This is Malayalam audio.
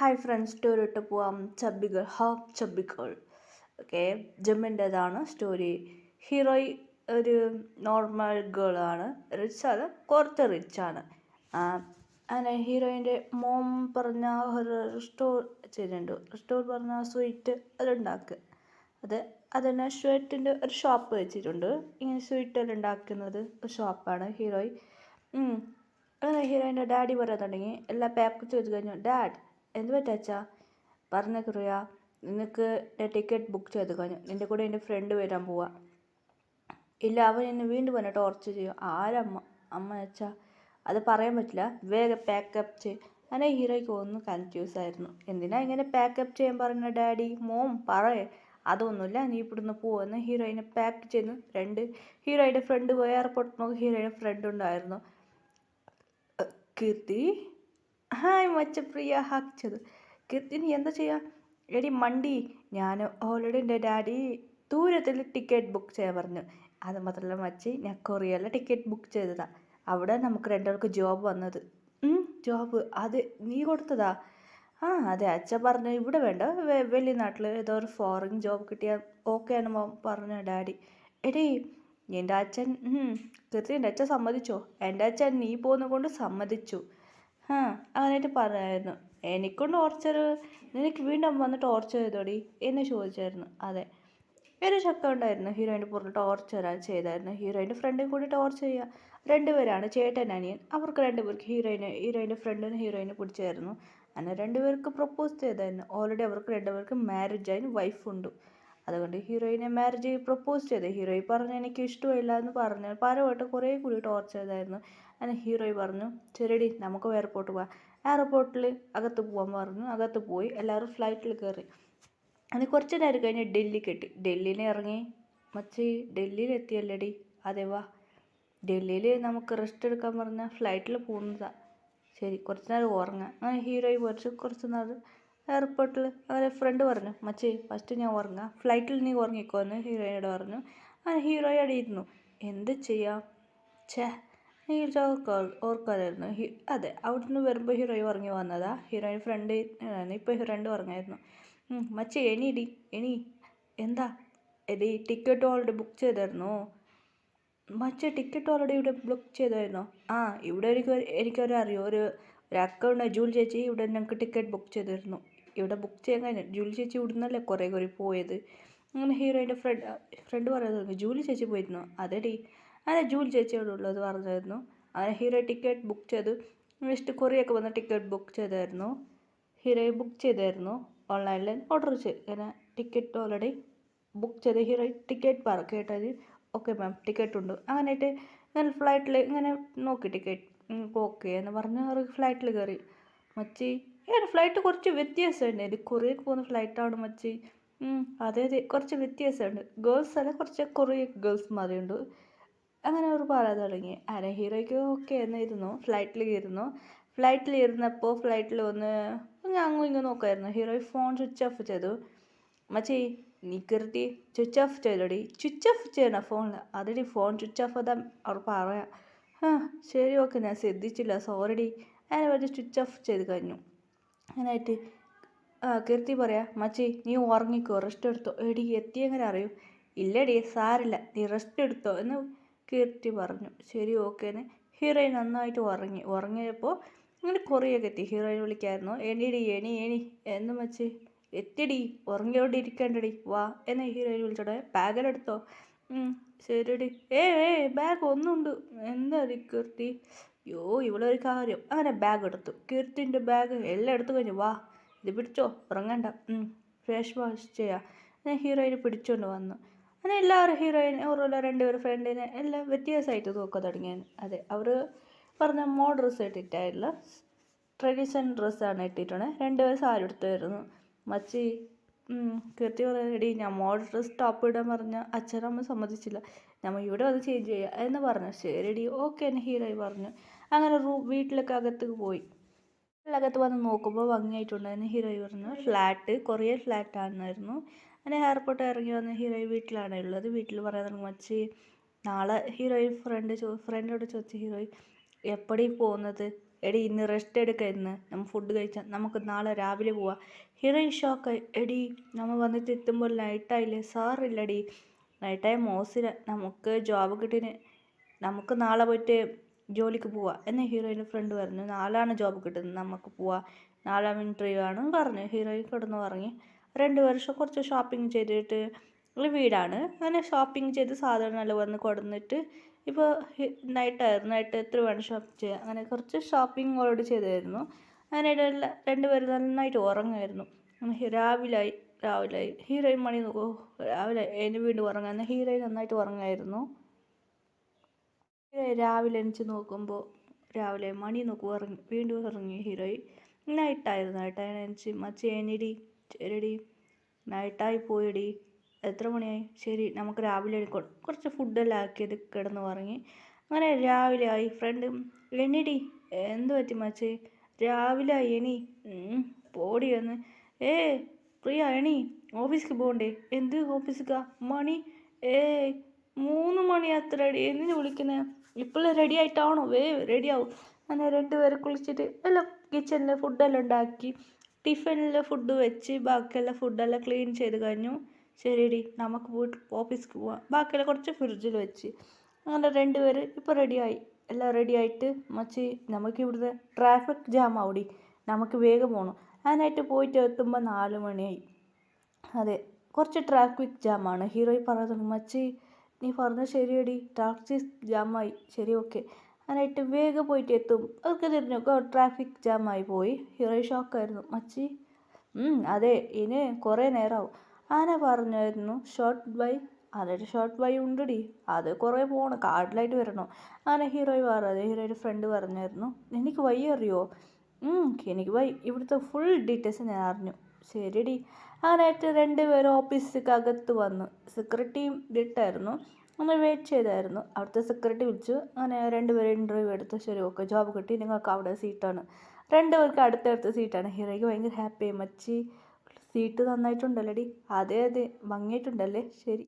ഹായ് ഫ്രണ്ട്സ്, സ്റ്റോറി ഇട്ട് പോവാം. ചബ്ബികൾ ചബ്ബികൾ. Okay, ജമ്മിൻ്റെതാണ് story. ഹീറോയി ഒരു നോർമൽ ഗേളാണ്. റിച്ചാണ്, കുറച്ച് റിച്ചാണ്. അങ്ങനെ ഹീറോയിൻ്റെ മോം പറഞ്ഞ ഒരു സ്റ്റോർ ചെയ്യുന്നുണ്ട്. സ്റ്റോർ പറഞ്ഞ സ്വീറ്റ് അതുണ്ടാക്കുക. അതന്നെ സ്വീറ്റിൻ്റെ ഒരു ഷോപ്പ് വെച്ചിട്ടുണ്ട്. ഇങ്ങനെ സ്വീറ്റെല്ലാം ഉണ്ടാക്കുന്നത് ഒരു ഷോപ്പാണ് ഹീറോയി. അങ്ങനെ ഹീറോയിൻ്റെ ഡാഡി പറയാൻ തുടങ്ങി. എല്ലാം പാക്ക് ചെയ്ത് കഴിഞ്ഞു. ഡാഡ്, എന്ത് പറ്റാച്ചാ പറഞ്ഞേക്കറിയാ, നിനക്ക് ടിക്കറ്റ് ബുക്ക് ചെയ്ത് കഴിഞ്ഞു. നിൻ്റെ കൂടെ എൻ്റെ ഫ്രണ്ട് വരാൻ പോവാ. ഇല്ല, അവൻ എന്നെ വീണ്ടും വന്നിട്ട് ടോർച്ചർ ചെയ്യും. അമ്മ വെച്ചാ അത് പറയാൻ പറ്റില്ല, വേഗം പാക്കപ്പ് ചെയ്യും. അങ്ങനെ ഹീറോയ്ക്ക് ഒന്ന് കൺഫ്യൂസ് ആയിരുന്നു. എന്തിനാ ഇങ്ങനെ പാക്കപ്പ് ചെയ്യാൻ പറഞ്ഞ ഡാഡി? മോം പറയേ, അതൊന്നുമില്ല, നീ ഇവിടുന്ന് പോവെന്ന് ഹീറോയിനെ പാക്ക് ചെയ്തു. ഹീറോയുടെ ഫ്രണ്ട് പോയി എയർപോർട്ടിൽ നോക്കി. ഹീറോയുടെ ഫ്രണ്ട് ഉണ്ടായിരുന്നു, കീർത്തി. ഹായ് മച്ചപ്രിയ, ഹാക്കിച്ചത്. കീർത്തി, നീ എന്താ ചെയ്യുക? എടി മണ്ടി, ഞാൻ ഓൾറെഡി എൻ്റെ ഡാഡി ദൂരത്തിൽ ടിക്കറ്റ് ബുക്ക് ചെയ്യാൻ പറഞ്ഞു. അത് മാത്രമല്ല മച്ചി, ഞാൻ കൊറിയയിലെ ടിക്കറ്റ് ബുക്ക് ചെയ്തതാണ്. അവിടെ നമുക്ക് രണ്ടുപേർക്ക് ജോബ് വന്നത്. ജോബ് അത് നീ കൊടുത്തതാ? അതെ, അച്ഛൻ പറഞ്ഞു ഇവിടെ വേണ്ട, വലിയ നാട്ടിൽ ഏതോ ഒരു ഫോറിൻ ജോബ് കിട്ടിയാൽ ഓക്കെ ആണെന്ന് പറഞ്ഞു ഡാഡി. എടീ, എൻ്റെ അച്ഛൻ കീർത്തി, എൻ്റെ അച്ഛൻ സമ്മതിച്ചോ? എൻ്റെ അച്ഛൻ നീ പോകുന്ന കൊണ്ട് സമ്മതിച്ചു. അങ്ങനെയായിട്ട് പറയായിരുന്നു. എനിക്കും ടോർച്ചർ, നിനക്ക് വീണ്ടും വന്ന് ടോർച്ചർ ചെയ്തോടി എന്ന് ചോദിച്ചായിരുന്നു. അതെ, ഒരു ചക്ക ഉണ്ടായിരുന്നു. ഹീറോയിൻ്റെ പുറത്ത് ടോർച്ചർ ചെയ്തായിരുന്നു. ഹീറോയിൻ്റെ ഫ്രണ്ടും കൂടി ടോർച്ചർ ചെയ്യുക. രണ്ടുപേരാണ് ചേട്ടൻ അനിയൻ. അവർക്ക് രണ്ടുപേർക്ക് ഹീറോയിൻ്റെ ഫ്രണ്ടിന് ഹീറോയിനെ പിടിച്ചായിരുന്നു. അങ്ങനെ രണ്ടുപേർക്ക് പ്രപ്പോസ് ചെയ്തായിരുന്നു. ഓൾറെഡി അവർക്ക് രണ്ടുപേർക്ക് മാരേജ് ആയി, വൈഫുണ്ട്. അതുകൊണ്ട് ഹീറോയിനെ മാരേജ് പ്രപ്പോസ് ചെയ്ത്. ഹീറോയി പറഞ്ഞു എനിക്ക് ഇഷ്ടമില്ല എന്ന് പറഞ്ഞു. പലവട്ടം കുറേ കൂടി ടോർച്ചർ ചെയ്തായിരുന്നു. അങ്ങനെ ഹീറോയി പറഞ്ഞു ശരിയടി, നമുക്ക് എയർപോർട്ട് പോവാം. എയർപോർട്ടിൽ അകത്ത് പോകാൻ പറഞ്ഞു. അകത്ത് പോയി എല്ലാവരും ഫ്ലൈറ്റിൽ കയറി. അങ്ങനെ കുറച്ച് നേരം കഴിഞ്ഞ് ഡൽഹിയിൽ ഇറങ്ങി. മച്ചി, ഡൽഹിയിൽ എത്തിയല്ലേടി? അതെ, വാ. ഡൽഹിയിൽ നമുക്ക് റെസ്റ്റ് എടുക്കാൻ പറഞ്ഞാൽ ഫ്ലൈറ്റിൽ പോകുന്നതാണ്. ശരി, കുറച്ച് നേരം ഉറങ്ങാം. അങ്ങനെ ഹീറോയി കുറച്ച് നേരം എയർപോർട്ടിൽ. അവരെ ഫ്രണ്ട് പറഞ്ഞു മച്ചി, ഫസ്റ്റ് ഞാൻ ഉറങ്ങാം, ഫ്ലൈറ്റിൽ നീ ഉറങ്ങിക്കോ എന്ന് ഹീറോയോട് പറഞ്ഞു. അങ്ങനെ ഹീറോയി അടിയിരുന്നു. എന്ത് ചെയ്യാം, നീ ഓർക്കാതായിരുന്നു. അതെ, അവിടുന്ന് വരുമ്പോൾ ഹീറോയി ഉറങ്ങി വന്നതാ. ഹീറോയിൻ ഫ്രണ്ട് ഇപ്പോൾ ഫ്രണ്ട് ഉറങ്ങായിരുന്നു. മച്ചി എണി. എന്താ? എടി, ടിക്കറ്റ് ഓൾറെഡി ബുക്ക് ചെയ്തായിരുന്നോ? മച്ചി, ടിക്കറ്റ് ഓൾറെഡി ഇവിടെ ബുക്ക് ചെയ്തായിരുന്നോ? ഇവിടെ എനിക്കൊരു അറിയോ, ഒരു അക്കൗണ്ട് ജൂലി ചേച്ചി ഇവിടെ ഞങ്ങൾക്ക് ടിക്കറ്റ് ബുക്ക് ചെയ്തിരുന്നു. ഇവിടെ ബുക്ക് ചെയ്യാൻ കഴിഞ്ഞു. ജൂലി ചേച്ചി ഇവിടുന്നല്ലേ കുറേ പോയത്. അങ്ങനെ ഹീറോയിൻ്റെ ഫ്രണ്ട് പറയുന്നത് ജൂലി ചേച്ചി പോയിരുന്നു. അതെടി, അങ്ങനെ ജൂലി ചേച്ചിയോട് ഉള്ളത് പറഞ്ഞായിരുന്നു. അങ്ങനെ ഹീറോ ടിക്കറ്റ് ബുക്ക് ചെയ്തു. നെക്സ്റ്റ് കൊറിയൊക്കെ വന്ന് ടിക്കറ്റ് ബുക്ക് ചെയ്തായിരുന്നു. ഹീറോയെ ബുക്ക് ചെയ്തായിരുന്നു ഓൺലൈനിൽ ഓർഡർ ചെയ്ത്. അങ്ങനെ ടിക്കറ്റ് ഓൾറെഡി ബുക്ക് ചെയ്ത് ഹീറോ ടിക്കറ്റ് കേട്ടത് ഓക്കെ മാം, ടിക്കറ്റ് ഉണ്ട്. അങ്ങനെയായിട്ട് ഞാൻ ഫ്ലൈറ്റിൽ ഇങ്ങനെ നോക്കി ടിക്കറ്റ് ഓക്കെ എന്ന് പറഞ്ഞ് അവർ ഫ്ലൈറ്റിൽ കയറി. മച്ചി, ഫ്ലൈറ്റ് കുറച്ച് വ്യത്യാസമുണ്ട്. ഇത് കൊറിയക്ക് പോകുന്ന ഫ്ലൈറ്റാണ് മച്ചി. അതെ, കുറച്ച് വ്യത്യാസമുണ്ട്. ഗേൾസ് അല്ല, കുറച്ച് കൊറിയ ഗേൾസ് മാതിരിയുണ്ട്. അങ്ങനെ അവർ പറയാൻ തുടങ്ങി. ഹീറോയ്ക്ക് ഓക്കെ എന്നിരുന്നു. ഫ്ലൈറ്റിൽ ഇരുന്നപ്പോൾ ഫ്ലൈറ്റിൽ വന്ന് ഞാൻ അങ്ങും ഇങ്ങും നോക്കായിരുന്നു. ഹീറോയി ഫോൺ സ്വിച്ച് ഓഫ് ചെയ്തു. മച്ചി, നീ കയറി സ്വിച്ച് ഓഫ് ചെയ്തോടി. സ്വിച്ച് ഓഫ് ചെയ്യണ ഫോണിൽ? അതെടി, ഫോൺ സ്വിച്ച് ഓഫ് ചെയ്താൽ അവർ പറയാം. ശരി, ഓക്കെ, ഞാൻ ശ്രദ്ധിച്ചില്ല, സോറിടി. അങ്ങനെ പറഞ്ഞ് സ്വിച്ച് ഓഫ് ചെയ്ത് കഴിഞ്ഞു. അങ്ങനെയായിട്ട് കീർത്തി പറയാം മച്ചി, നീ ഉറങ്ങിക്കോ, റെസ്റ്റ് എടുത്തോ. എടി, എത്തി എങ്ങനെ അറിയൂ? ഇല്ലടി, സാരില്ല, നീ റെസ്റ്റ് എടുത്തോ എന്ന് കീർത്തി പറഞ്ഞു. ശരി, ഓക്കേന്ന് ഹീറോയിൻ നന്നായിട്ട് ഉറങ്ങിയപ്പോൾ ഇങ്ങനെ കൊറിയൊക്കെ എത്തി. ഹീറോയിൻ വിളിക്കായിരുന്നു. എണി എന്ന് മച്ചി, എത്തിയടി, ഉറങ്ങിയോണ്ടിരിക്കേണ്ടടി, വാ എന്ന് ഹീറോയിൻ വിളിച്ചോടെ. ബാഗെടുത്തോ? ശരിയടി. ബാഗ് ഒന്നുണ്ട്. എന്താ കീർത്തി? ഇവളൊരു കാര്യം. അങ്ങനെ ബാഗ് എടുത്തു. കീർത്തിൻ്റെ ബാഗ് എല്ലാം എടുത്തു കഴിഞ്ഞു. വാ, ഇത് പിടിച്ചോ, ഉറങ്ങണ്ട, ഫേസ് വാഷ് ചെയ്യാം. ഞാൻ ഹീറോയിനെ പിടിച്ചുകൊണ്ട് വന്നു. അങ്ങനെ എല്ലാവരും ഹീറോയിൻ ഓരോരോ രണ്ടുപേരും ഫ്രണ്ടിനെ എല്ലാം വ്യത്യാസമായിട്ട് നോക്കാൻ തുടങ്ങിയാൽ. അതെ, അവർ പറഞ്ഞ മോഡൽ ഡ്രസ്സ് ഇട്ടിട്ടായിട്ടുള്ള ട്രഡീഷണൽ ഡ്രസ്സാണ് ഇട്ടിട്ടുണ്ട്. രണ്ടുപേരും സാരി എടുത്തായിരുന്നു. മച്ചി, കീർത്തി പറയടി, ഞാൻ മോഡൽ ഡ്രസ്സ് ടോപ്പ് ഇടാൻ പറഞ്ഞാൽ അച്ഛനമ്മ സമ്മതിച്ചില്ല, നമ്മൾ ഇവിടെ വന്ന് ചേഞ്ച് ചെയ്യുക എന്ന് പറഞ്ഞു. ശരിയടി, ഓക്കെ എന്ന് ഹീറോയി പറഞ്ഞു. അങ്ങനെ വീട്ടിലൊക്കെ അകത്തേക്ക് പോയി. അകത്ത് വന്ന് നോക്കുമ്പോൾ ഭംഗിയായിട്ടുണ്ടായിരുന്നു. ഹീറോയി പറഞ്ഞു ഫ്ലാറ്റ് കൊറിയൻ ഫ്ലാറ്റ് ആണെന്നായിരുന്നു. അങ്ങനെ എയർപോർട്ട് ഇറങ്ങി വന്ന് ഹീറോയി വീട്ടിലാണ് ഉള്ളത്. വീട്ടിൽ പറയാൻ മച്ചി, നാളെ ഹീറോയി ഫ്രണ്ടിനോട് ചോദിച്ചു. ഹീറോയി, എപ്പടി പോകുന്നത്? എടി ഇന്ന് റെസ്റ്റ് എടുക്കായിരുന്നു, നമ്മൾ ഫുഡ് കഴിച്ചാൽ നമുക്ക് നാളെ രാവിലെ പോവാം. ഹീറോയിൻ ഷോക്കായി. എടി നമ്മൾ വന്നിട്ട് എത്തുമ്പോൾ നൈറ്റായില്ലേ? സാറില്ലടി, നൈറ്റായ മോശമില്ല, നമുക്ക് ജോബ് കിട്ടിന്, നമുക്ക് നാളെ പോയിട്ട് ജോലിക്ക് പോവാം എന്ന് ഹീറോയിൻ്റെ ഫ്രണ്ട് പറഞ്ഞു. നാളെയാണ് ജോബ് കിട്ടുന്നത്, നമുക്ക് പോവാം, നാളെ ഇൻ്റർവ്യൂ ആണ് പറഞ്ഞു. ഹീറോയിൻ കിടന്നു പറഞ്ഞ് 2 വർഷം കുറച്ച് ഷോപ്പിംഗ് ചെയ്തിട്ട് ഒരു വീടാണ്. അങ്ങനെ ഷോപ്പിംഗ് ചെയ്ത് സാധനമെല്ലാം വന്ന് കൊടുന്നിട്ട് ഇപ്പോൾ നൈറ്റായിരുന്നു. നൈറ്റ് എത്ര വേണം ഷോപ്പ് ചെയ്യാൻ, അങ്ങനെ കുറച്ച് ഷോപ്പിംഗ് ഓൾറെഡി ചെയ്തായിരുന്നു. അങ്ങനെ രണ്ടുപേരും നന്നായിട്ട് ഉറങ്ങുമായിരുന്നു. രാവിലെ ഹീറോയിൻ മണി നോക്കൂ, രാവിലെ അതിന് വീണ്ടും ഉറങ്ങാൻ. ഹീറോയിൻ നന്നായിട്ട് ഉറങ്ങായിരുന്നു. രാവിലെ എണിച്ച് നോക്കുമ്പോൾ രാവിലെ മണി നോക്കും ഉറങ്ങി, വീണ്ടും ഉറങ്ങി ഹീറോയിൻ. നൈറ്റായിരുന്നു. എണിച്ച് മച്ചി എണിടി, ശരിടി നൈറ്റായി പോയിടി, എത്ര മണിയായി, ശരി നമുക്ക് രാവിലെ എടുക്കണം. കുറച്ച് ഫുഡെല്ലാം ആക്കിയത് കിടന്ന് ഉറങ്ങി. അങ്ങനെ രാവിലെ ആയി. ഫ്രണ്ട് എണിടി, എന്ത് പറ്റി മച്ചി, രാവിലെ ആയി എണി, പോടി വന്ന്. പ്രിയ എണി, ഓഫീസിക്ക് പോകണ്ടേ? എന്ത് ഓഫീസിക്കാ, മണി 3 മണി അത്രടി, എന്തിനു വിളിക്കുന്നത്? ഇപ്പോഴും റെഡി ആയിട്ടാണോ? റെഡി ആവും. അങ്ങനെ 2 പേര് കുളിച്ചിട്ട് എല്ലാം കിച്ചണിൽ ഫുഡെല്ലാം ഉണ്ടാക്കി ടിഫിനിൽ ഫുഡ് വെച്ച് ബാക്കിയെല്ലാം ഫുഡെല്ലാം ക്ലീൻ ചെയ്ത് കഴിഞ്ഞു. ശരിയടി നമുക്ക് പോയിട്ട് ഓഫീസിക്ക് പോവാം. ബാക്കിയെല്ലാം കുറച്ച് ഫ്രിഡ്ജിൽ വെച്ച്. അങ്ങനെ 2 പേര് ഇപ്പോൾ റെഡിയായി. എല്ലാം റെഡി ആയിട്ട് മച്ചി നമുക്ക് ഇവിടുത്തെ ട്രാഫിക് ജാം ആവടി, നമുക്ക് വേഗം പോകണം. അതിനായിട്ട് പോയിട്ട് എത്തുമ്പോൾ 4 മണിയായി. അതെ, കുറച്ച് ട്രാഫിക് ജാമാണ്. ഹീറോയി പറയുന്നു, മച്ചി നീ പറഞ്ഞത് ശരിയടി, ട്രാഫിക് ജാമായി, ശരി ഓക്കെ. അതിനായിട്ട് വേഗം പോയിട്ട് എത്തും. അതൊക്കെ തിരിഞ്ഞു ട്രാഫിക് ജാമായി പോയി. ഹീറോയി ഷോക്കായിരുന്നു. മച്ചി അതെ, ഇനി കുറേ നേരമാവും. ആന പറഞ്ഞായിരുന്നു ഷോർട്ട് ബൈ. അതൊരു ഷോർട്ട് ബൈ ഉണ്ടടി, അത് കുറേ പോകണം, കാർഡിലായിട്ട് വരണം. അങ്ങനെ ഹീറോയുടെ ഫ്രണ്ട് പറഞ്ഞായിരുന്നു. എനിക്ക് വഴി അറിയോ? എനിക്ക് ഇവിടുത്തെ ഫുൾ ഡീറ്റെയിൽസ് ഞാൻ അറിഞ്ഞു. ശരിടി. അങ്ങനെയായിട്ട് 2 പേരും ഓഫീസിലേക്ക് വന്നു. സെക്യൂരിറ്റിയും ഇട്ടായിരുന്നു. നമ്മൾ വെയിറ്റ് ചെയ്തായിരുന്നു. അവിടുത്തെ സെക്യൂരിറ്റി വിളിച്ചു. അങ്ങനെ 2 പേരും ഇൻ്റർവ്യൂ എടുത്തു. ശരി ഓക്കെ, ജോബ് കിട്ടി, നിങ്ങൾക്ക് അവിടെ സീറ്റാണ്. 2 പേർക്ക് അടുത്തടുത്ത സീറ്റാണ്. ഹീറോയ്ക്ക് ഭയങ്കര ഹാപ്പിയായി. മച്ചി സീറ്റ് നന്നായിട്ടുണ്ടല്ലേടി? അതെ ഭംഗിയായിട്ടുണ്ടല്ലേ? ശരി.